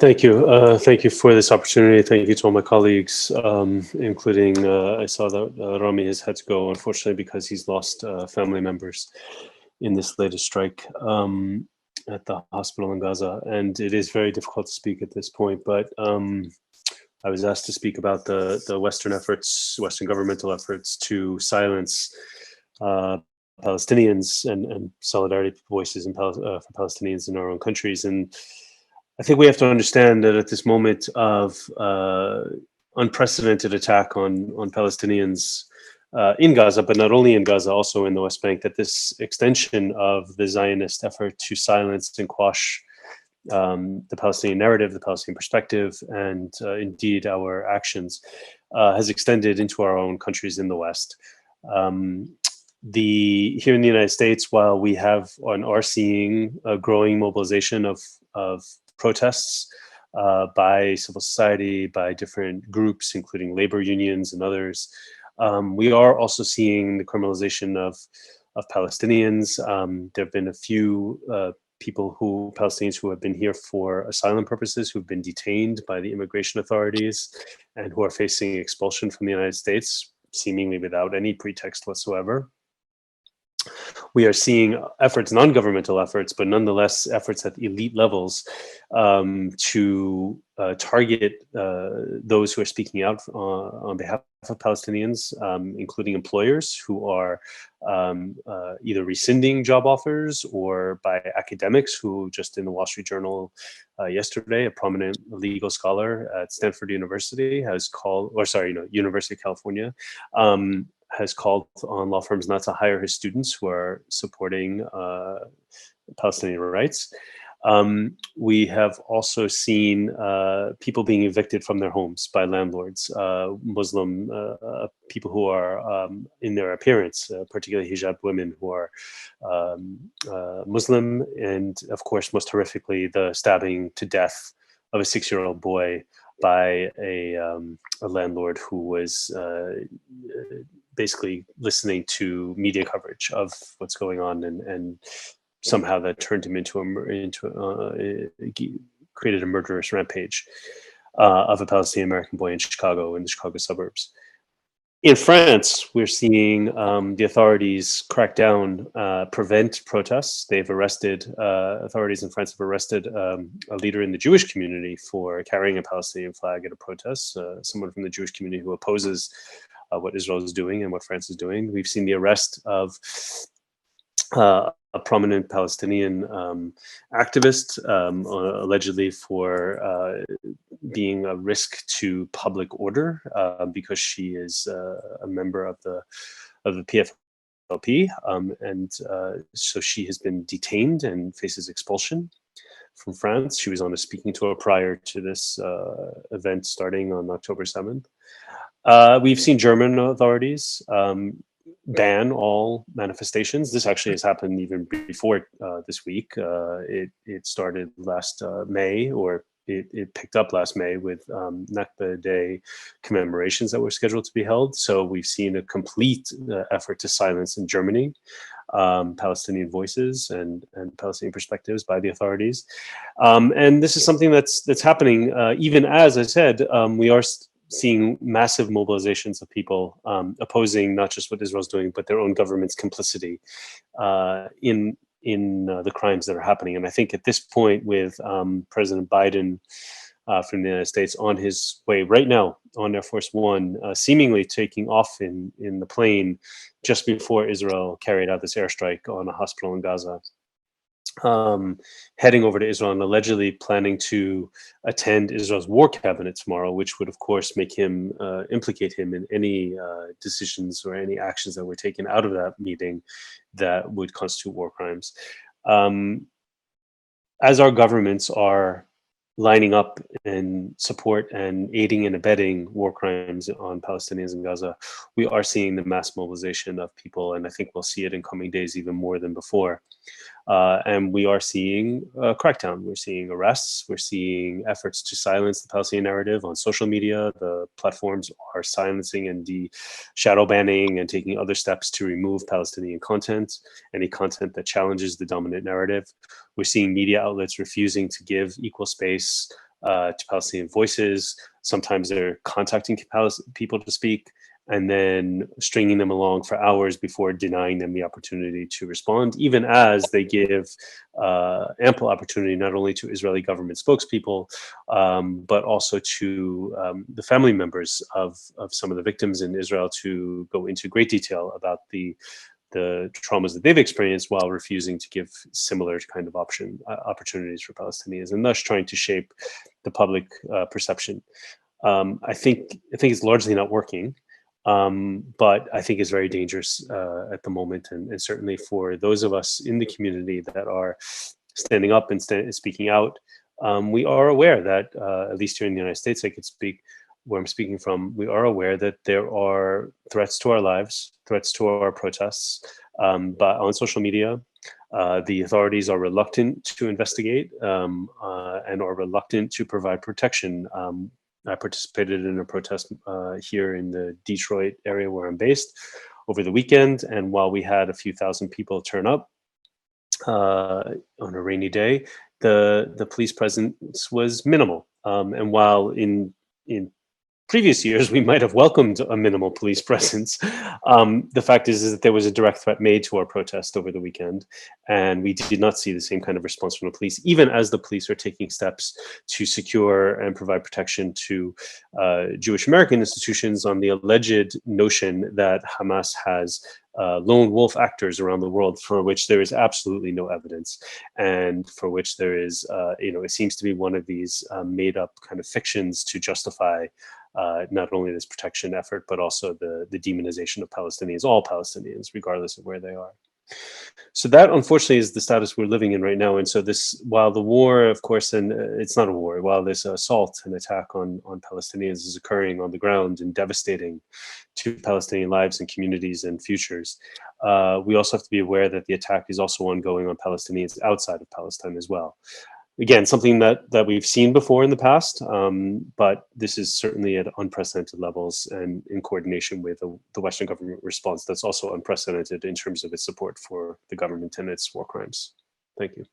Thank you. Thank you for this opportunity. Thank you to all my colleagues, including I saw that Rami has had to go, unfortunately, because he's lost family members in this latest strike at the hospital in Gaza. And it is very difficult to speak at this point, but I was asked to speak about the Western efforts, Western governmental efforts to silence Palestinians and solidarity voices for Palestinians in our own countries. And I think we have to understand that at this moment of unprecedented attack on Palestinians in Gaza, but not only in Gaza, also in the West Bank, that this extension of the Zionist effort to silence and quash the Palestinian narrative, the Palestinian perspective, and indeed our actions has extended into our own countries in the West. Here in the United States, while we have and are seeing a growing mobilization of protests by civil society, by different groups, including labor unions and others, we are also seeing the criminalization of Palestinians. There have been a few Palestinians who have been here for asylum purposes, who've been detained by the immigration authorities and who are facing expulsion from the United States, seemingly without any pretext whatsoever. We are seeing efforts, non-governmental efforts, but nonetheless efforts at elite levels to target those who are speaking out on behalf of Palestinians, including employers who are either rescinding job offers, or by academics who, just in the Wall Street Journal yesterday, a prominent legal scholar at Stanford University has called, University of California, has called on law firms not to hire his students who are supporting Palestinian rights. We have also seen people being evicted from their homes by landlords, Muslim people who are in their appearance, particularly hijab women who are Muslim, and of course, most horrifically, the stabbing to death of a 6-year-old boy by a landlord who was basically listening to media coverage of what's going on, and somehow that turned him created a murderous rampage of a Palestinian American boy in Chicago, in the Chicago suburbs. In France, we're seeing the authorities crack down, prevent protests. They've arrested, authorities in France have arrested a leader in the Jewish community for carrying a Palestinian flag at a protest, someone from the Jewish community who opposes what Israel is doing and what France is doing. We've seen the arrest of a prominent Palestinian activist, allegedly for being a risk to public order because she is a member of the PFLP, and so she has been detained and faces expulsion from France. She was on a speaking tour prior to this event starting on October 7th. We've seen German authorities ban all manifestations. This actually has happened even before this week. It started last May, or it picked up last May with Nakba Day commemorations that were scheduled to be held. So we've seen a complete effort to silence in Germany Palestinian voices and Palestinian perspectives by the authorities. And this is something that's happening even as I said, we are seeing massive mobilizations of people opposing not just what Israel's doing, but their own government's complicity in the crimes that are happening. And I think at this point, with President Biden from the United States on his way right now on Air Force One, seemingly taking off in the plane just before Israel carried out this airstrike on a hospital in Gaza, heading over to Israel and allegedly planning to attend Israel's war cabinet tomorrow, which would of course make him implicate him in any decisions or any actions that were taken out of that meeting that would constitute war crimes. As our governments are lining up in support and aiding and abetting war crimes on Palestinians in Gaza, we are seeing the mass mobilization of people, and I think we'll see it in coming days even more than before. And we are seeing a crackdown. We're seeing arrests. We're seeing efforts to silence the Palestinian narrative on social media. The platforms are silencing and shadow banning and taking other steps to remove Palestinian content, any content that challenges the dominant narrative. We're seeing media outlets refusing to give equal space to Palestinian voices. Sometimes they're contacting people to speak and then stringing them along for hours before denying them the opportunity to respond, even as they give ample opportunity not only to Israeli government spokespeople, but also to the family members of some of the victims in Israel to go into great detail about the traumas that they've experienced while refusing to give similar kind of opportunities for Palestinians, and thus trying to shape the public perception. I think it's largely not working, but I think it's very dangerous at the moment, and certainly for those of us in the community that are standing up and speaking out. We are aware that, at least here in the United States, I could speak where I'm speaking from, we are aware that there are threats to our lives, threats to our protests, but on social media, the authorities are reluctant to investigate and are reluctant to provide protection. I participated in a protest here in the Detroit area where I'm based over the weekend, and while we had a few thousand people turn up on a rainy day, the police presence was minimal. And while in previous years, we might have welcomed a minimal police presence. The fact is that there was a direct threat made to our protest over the weekend, and we did not see the same kind of response from the police, even as the police are taking steps to secure and provide protection to Jewish American institutions on the alleged notion that Hamas has lone wolf actors around the world, for which there is absolutely no evidence, and for which there is, it seems to be one of these made up kind of fictions to justify not only this protection effort, but also the demonization of Palestinians, all Palestinians, regardless of where they are. So that, unfortunately, is the status we're living in right now. And so this, while the war, of course, and it's not a war, while this assault and attack on Palestinians is occurring on the ground and devastating to Palestinian lives and communities and futures, we also have to be aware that the attack is also ongoing on Palestinians outside of Palestine as well. Again, something that we've seen before in the past, but this is certainly at unprecedented levels and in coordination with the Western government response that's also unprecedented in terms of its support for the government and its war crimes. Thank you.